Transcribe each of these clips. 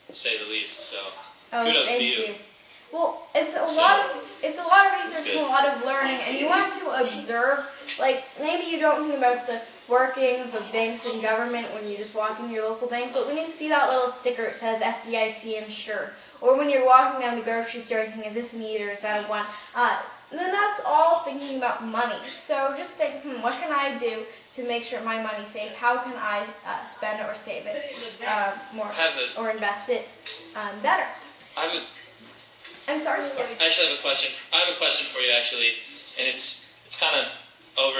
to say the least. So Oh, kudos to thank you. you. Well, it's a lot of research and a lot of learning, and you want to observe. Like, maybe you don't think about the workings of banks and government when you just walk into your local bank, but when you see that little sticker that says FDIC insured, or when you're walking down the grocery store and thinking, is this a need or is that a one? Then that's all thinking about money. So just think, what can I do to make sure my money's safe? How can I spend it or save it more, or invest it better? I'm sorry. Yes. I actually have a question. I have a question for you, actually, and it's kind of over.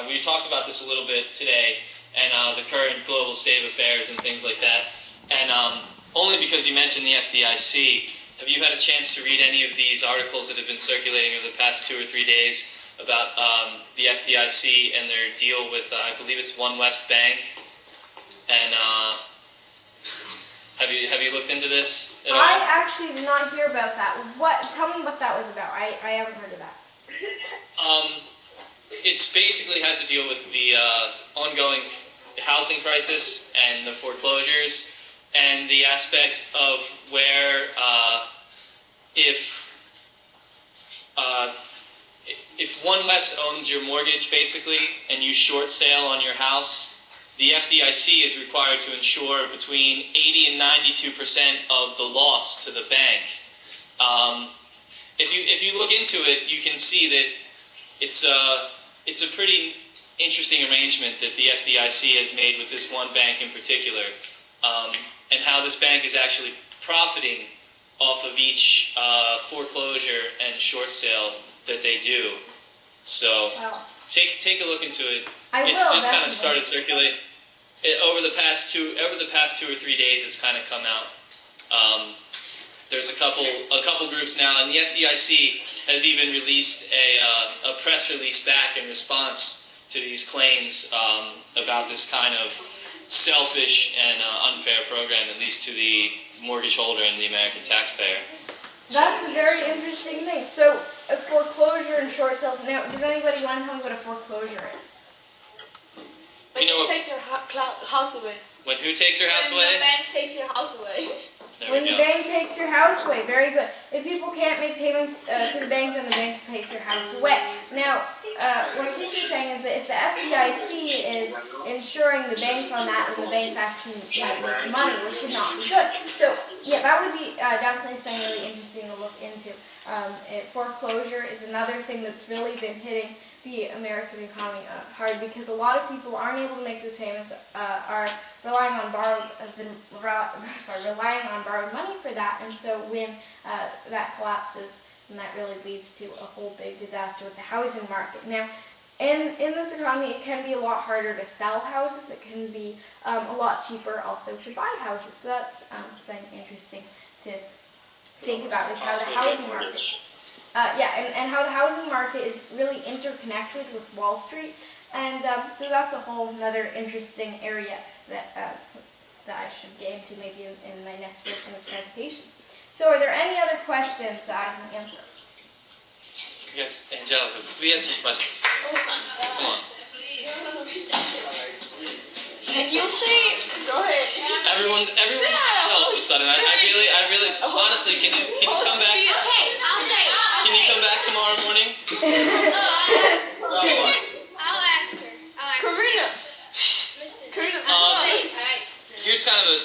We talked about this a little bit today, and the current global state of affairs and things like that. And only because you mentioned the FDIC, have you had a chance to read any of these articles that have been circulating over the past 2 or 3 days about the FDIC and their deal with, I believe it's One West Bank? And have you looked into this at all? I actually did not hear about that. Tell me what that was about. I haven't heard of that. It's basically has to deal with the ongoing housing crisis and the foreclosures, and the aspect of where if One West owns your mortgage, basically, and you short sale on your house, the FDIC is required to insure between 80 and 92% of the loss to the bank. If you look into it, you can see that it's a pretty interesting arrangement that the FDIC has made with this one bank in particular, and how this bank is actually profiting off of each foreclosure and short sale that they do. So take a look into it. It's just kind of started circulating over the past 2 or 3 days. It's kind of come out. There's a couple groups now, and the FDIC has even released a press release back in response to these claims about this kind of selfish and unfair program, at least to the mortgage holder and the American taxpayer. That's a very interesting thing. So, a foreclosure and short sales. Now, does anybody want to tell me what a foreclosure is? When you take your house away. When who takes your house away? When the bank takes your house away. When the bank takes your house away. Very good. If people can't make payments to the bank, then the bank will take your house away. Now, what Kiki's saying is that if the FDIC is insuring the banks on that, then the banks actually might make money, which would not be good. So, yeah, that would be definitely something really interesting to look into. Foreclosure is another thing that's really been hitting the American economy hard, because a lot of people aren't able to make those payments, are relying on borrowed money for that, and so when that collapses, then that really leads to a whole big disaster with the housing market. Now, in this economy, it can be a lot harder to sell houses. It can be a lot cheaper also to buy houses. So that's something interesting to think about, is how the housing market. And how the housing market is really interconnected with Wall Street, and so that's a whole another interesting area that I should get into maybe in my next version of this presentation. So, are there any other questions that I can answer? Yes, Angelica, we had some questions. Come on. Can you say? Go ahead. Everyone's all of a sudden. I really, honestly, can you come back? Okay, I'll say it. Can you come back tomorrow morning? I'll ask her. Karina. Here's kind of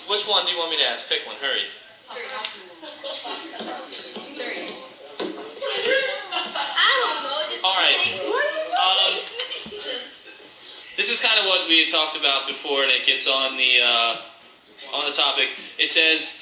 which one do you want me to ask? Pick one, hurry. I don't know. All right. This is kind of what we had talked about before, and it gets on the topic. It says,